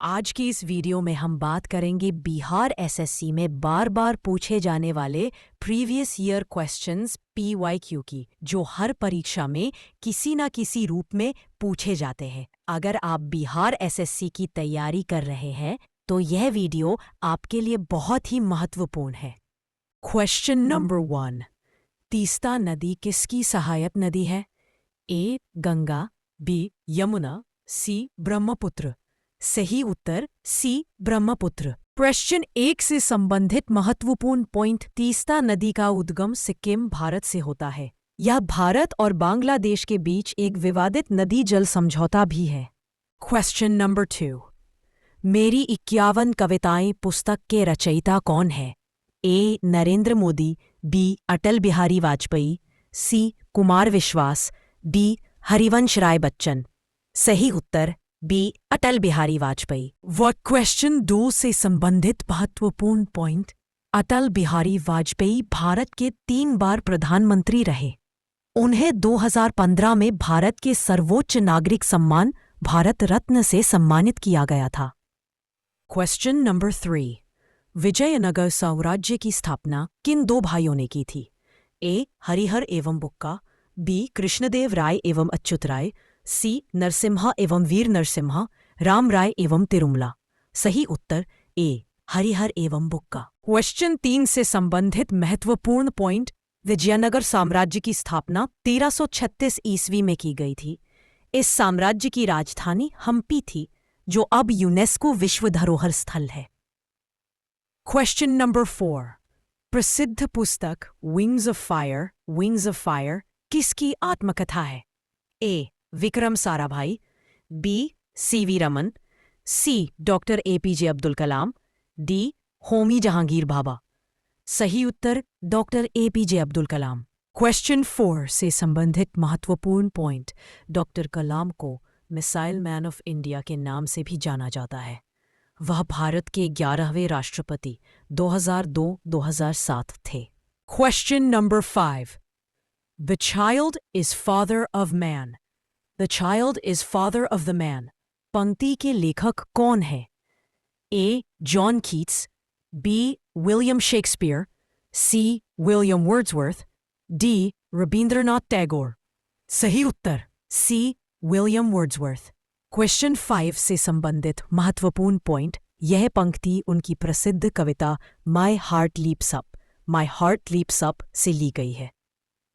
आज की इस वीडियो में हम बात करेंगे बिहार एसएससी में बार बार पूछे जाने वाले प्रीवियस ईयर क्वेश्चंस पीवाईक्यू की, जो हर परीक्षा में किसी न किसी रूप में पूछे जाते हैं। अगर आप बिहार एसएससी की तैयारी कर रहे हैं तो यह वीडियो आपके लिए बहुत ही महत्वपूर्ण है। Question number 1। तीस्ता नदी किसकी सहायक नदी है? ए. गंगा, बी. यमुना, सी. ब्रह्मपुत्र। सही उत्तर सी. ब्रह्मपुत्र। क्वेश्चन 1 से संबंधित महत्वपूर्ण पॉइंट। तीस्ता नदी का उद्गम सिक्किम, भारत से होता है। यह भारत और बांग्लादेश के बीच एक विवादित नदी जल समझौता भी है। Question number 2। मेरी 51 कविताएं पुस्तक के रचयिता कौन है? ए. नरेंद्र मोदी, बी. अटल बिहारी वाजपेयी, सी. कुमार विश्वास, डी. हरिवंश राय बच्चन। सही उत्तर बी. अटल बिहारी वाजपेयी। वह क्वेश्चन 2 से संबंधित महत्वपूर्ण पॉइंट। अटल बिहारी वाजपेयी भारत के 3 बार प्रधानमंत्री रहे। उन्हें 2015 में भारत के सर्वोच्च नागरिक सम्मान भारत रत्न से सम्मानित किया गया था। Question number 3। विजयनगर साम्राज्य की स्थापना किन 2 भाइयों ने की थी? ए. हरिहर एवं बुक्का, बी. कृष्णदेव राय एवं अच्युत राय, सी. नरसिम्हा एवं वीर नरसिम्हा, राम राय एवं तिरुमला। सही उत्तर ए. हरिहर एवं बुक्का। क्वेश्चन 3 से संबंधित महत्वपूर्ण पॉइंट। विजयनगर साम्राज्य की स्थापना 1336 ईस्वी में की गई थी। इस साम्राज्य की राजधानी हम्पी थी, जो अब यूनेस्को विश्व धरोहर स्थल है। Question number 4। प्रसिद्ध पुस्तक विंग्स ऑफ फायर किसकी आत्मकथा है? ए. विक्रम साराभाई, बी. सीवी रमन, सी. Doctor APJ Abdul Kalam, D. Homi Jahangir Bhabha. सही उत्तर doctor APJ Abdul Kalam. Question 4 से संबंधित महत्वपूर्ण पॉइंट। डॉक्टर कलाम को मिसाइल मैन ऑफ इंडिया के नाम से भी जाना जाता है। वह भारत के 11वें राष्ट्रपति 2002-2007 थे। Question number 5। The child is father of man. The child is father of the man. पंक्ति के लेखक कौन है? A. John Keats, B. William Shakespeare, C. William Wordsworth, D. Rabindranath Tagore. सही उत्तर सी. William Wordsworth. क्वेश्चन 5 से संबंधित महत्वपूर्ण पॉइंट। यह पंक्ति उनकी प्रसिद्ध कविता माई हार्ट लीप्स अप से ली गई है।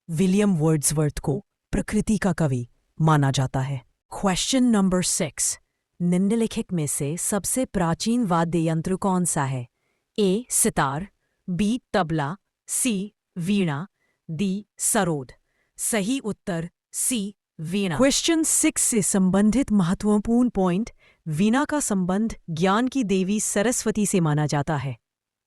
विलियम वर्ड्सवर्थ को प्रकृति का कवि माना जाता है। Question number 6। निम्नलिखित में से सबसे प्राचीन वाद्य यंत्र कौन सा है? ए. सितार, बी. तबला, सी. वीणा, डी. सरोद। सही उत्तर सी. वीणा। क्वेश्चन 6 से संबंधित महत्वपूर्ण पॉइंट। वीणा का संबंध ज्ञान की देवी सरस्वती से माना जाता है।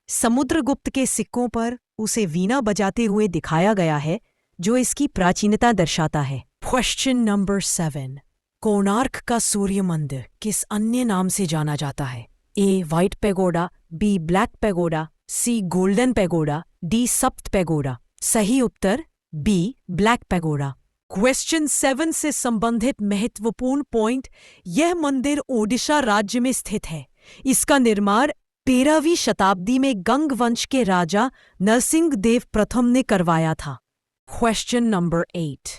समुद्रगुप्त के सिक्कों पर उसे वीणा बजाते हुए दिखाया गया है, जो इसकी प्राचीनता दर्शाता है। Question number 7। कोणार्क का सूर्य मंदिर किस अन्य नाम से जाना जाता है? A. White pagoda, B. Black pagoda, C. Golden pagoda, D. सप्त पैगोडा। सही उत्तर बी. Black pagoda. क्वेश्चन 7 से संबंधित महत्वपूर्ण पॉइंट। यह मंदिर ओडिशा राज्य में स्थित है। इसका निर्माण 13वीं शताब्दी में गंग वंश के राजा नरसिंह देव प्रथम ने करवाया था। Question number 8।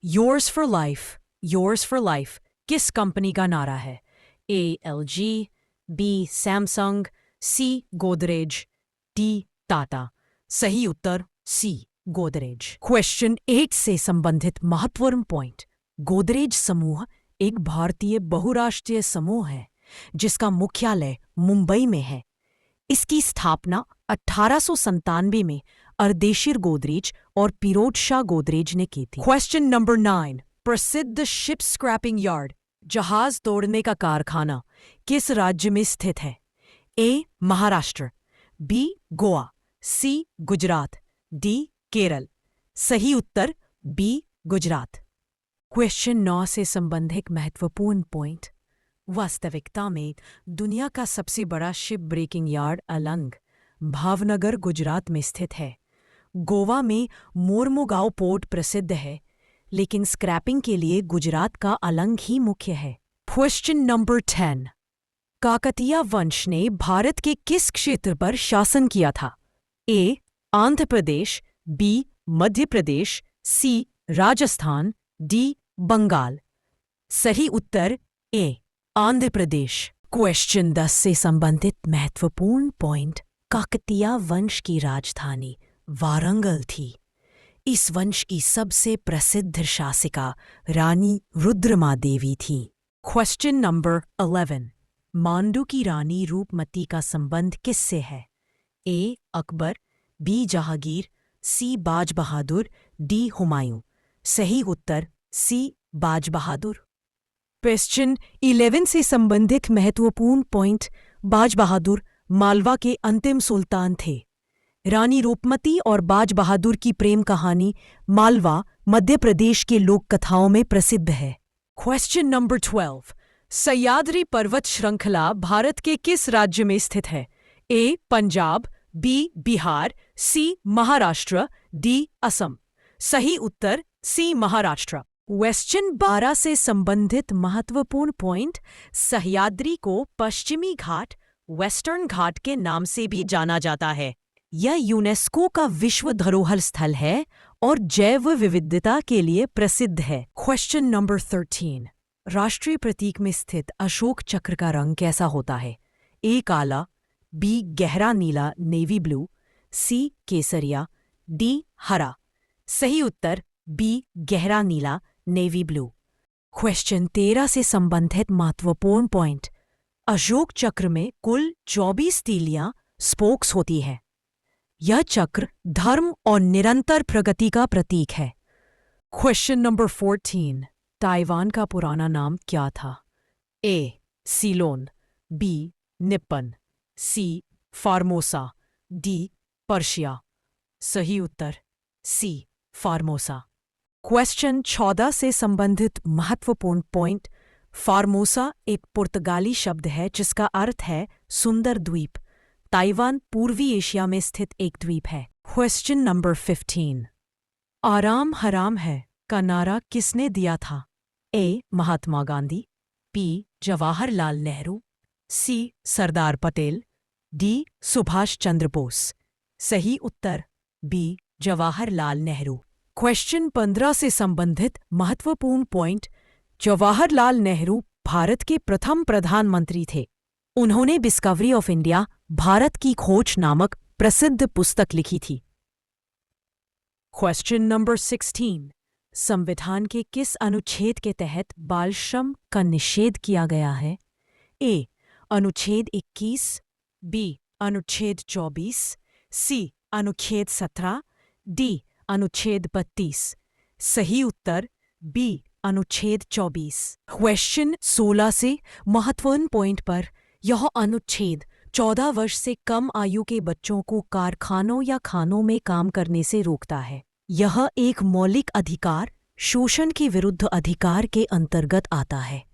Yours for life किस कंपनी का नारा है? A. LG, B. Samsung, C. Godrej, D. Tata. सही उत्तर सी. गोदरेज। क्वेश्चन 8 से संबंधित महत्वपूर्ण पॉइंट। गोदरेज समूह एक भारतीय बहुराष्ट्रीय समूह है, जिसका मुख्यालय मुंबई में है। इसकी स्थापना 1897 में अर्देशिर गोदरेज और पिरोज शाह गोदरेज ने की थी। Question number 9। प्रसिद्ध शिप स्क्रैपिंग यार्ड जहाज तोड़ने का कारखाना किस राज्य में स्थित है? ए. महाराष्ट्र, बी. गोवा, सी. गुजरात, डी. केरल। सही उत्तर बी. गुजरात। क्वेश्चन 9 से संबंधित महत्वपूर्ण पॉइंट। वास्तविकता में दुनिया का सबसे बड़ा ship breaking yard Alang Bhavnagar, Gujarat में स्थित है। गोवा में मोरमुगांव पोर्ट प्रसिद्ध है, लेकिन स्क्रैपिंग के लिए गुजरात का अलंग ही मुख्य है। Question number 10। काकतीय वंश ने भारत के किस क्षेत्र पर शासन किया था? ए. आंध्र प्रदेश, बी. मध्य प्रदेश, सी. राजस्थान, डी. बंगाल। सही उत्तर ए. आंध्र प्रदेश। क्वेश्चन 10 से संबंधित महत्वपूर्ण पॉइंट। काकतीय वंश की राजधानी वारंगल थी। इस वंश की सबसे प्रसिद्ध शासिका रानी रुद्रमादेवी थी। Question number 11। मांडू की रानी रूपमती का संबंध किससे है? ए. अकबर, बी. जहांगीर, सी. बाज बहादुर, डी. हुमायूं। सही उत्तर सी. बाज बहादुर। क्वेश्चन 11 से संबंधित महत्वपूर्ण पॉइंट। बाज बहादुर मालवा के अंतिम सुल्तान थे। रानी रूपमती और बाज बहादुर की प्रेम कहानी मालवा, मध्य प्रदेश के लोक कथाओं में प्रसिद्ध है। Question number 12। सह्याद्री पर्वत श्रृंखला भारत के किस राज्य में स्थित है? ए. पंजाब, बी. बिहार, सी. महाराष्ट्र, डी. असम। सही उत्तर सी. महाराष्ट्र। क्वेश्चन 12 से संबंधित महत्वपूर्ण पॉइंट। सह्याद्री को पश्चिमी घाट, वेस्टर्न घाट के नाम से भी जाना जाता है। यह यूनेस्को का विश्व धरोहर स्थल है और जैव विविधता के लिए प्रसिद्ध है। Question number 13। राष्ट्रीय प्रतीक में स्थित अशोक चक्र का रंग कैसा होता है? ए. काला, बी. गहरा नीला नेवी ब्लू, सी. केसरिया, डी. हरा। सही उत्तर बी. गहरा नीला नेवी ब्लू। क्वेश्चन 13 से संबंधित महत्वपूर्ण पॉइंट। अशोक चक्र में कुल 24 तीलियां स्पोक्स होती है। यह चक्र धर्म और निरंतर प्रगति का प्रतीक है। Question number 14। ताइवान का पुराना नाम क्या था? A. Ceylon, B. Nippon, C. Formosa, D. Persia. सही उत्तर सी. फार्मोसा। क्वेश्चन 14 से संबंधित महत्वपूर्ण पॉइंट। फार्मोसा एक पुर्तगाली शब्द है जिसका अर्थ है सुंदर द्वीप। ताइवान पूर्वी एशिया में स्थित एक द्वीप है। Question number 15। आराम हराम है का नारा किसने दिया था? ए. महात्मा गांधी, बी. जवाहरलाल नेहरू, सी. सरदार पटेल, डी. सुभाष चंद्र बोस। सही उत्तर बी. जवाहरलाल नेहरू। क्वेश्चन 15 से संबंधित महत्वपूर्ण पॉइंट। जवाहरलाल नेहरू भारत के प्रथम प्रधानमंत्री थे। उन्होंने डिस्कवरी ऑफ इंडिया, भारत की खोज नामक प्रसिद्ध पुस्तक लिखी थी। Question number 16। संविधान के किस अनुच्छेद के तहत बाल श्रम का निषेध किया गया है? ए. अनुच्छेद 21, बी. अनुच्छेद 24, सी. अनुच्छेद 17, डी. अनुच्छेद 32। सही उत्तर बी. अनुच्छेद 24। क्वेश्चन 16 से महत्वपूर्ण पॉइंट पर। यह अनुच्छेद 14 वर्ष से कम आयु के बच्चों को कारखानों या खानों में काम करने से रोकता है। यह एक मौलिक अधिकार, शोषण के विरुद्ध अधिकार के अंतर्गत आता है।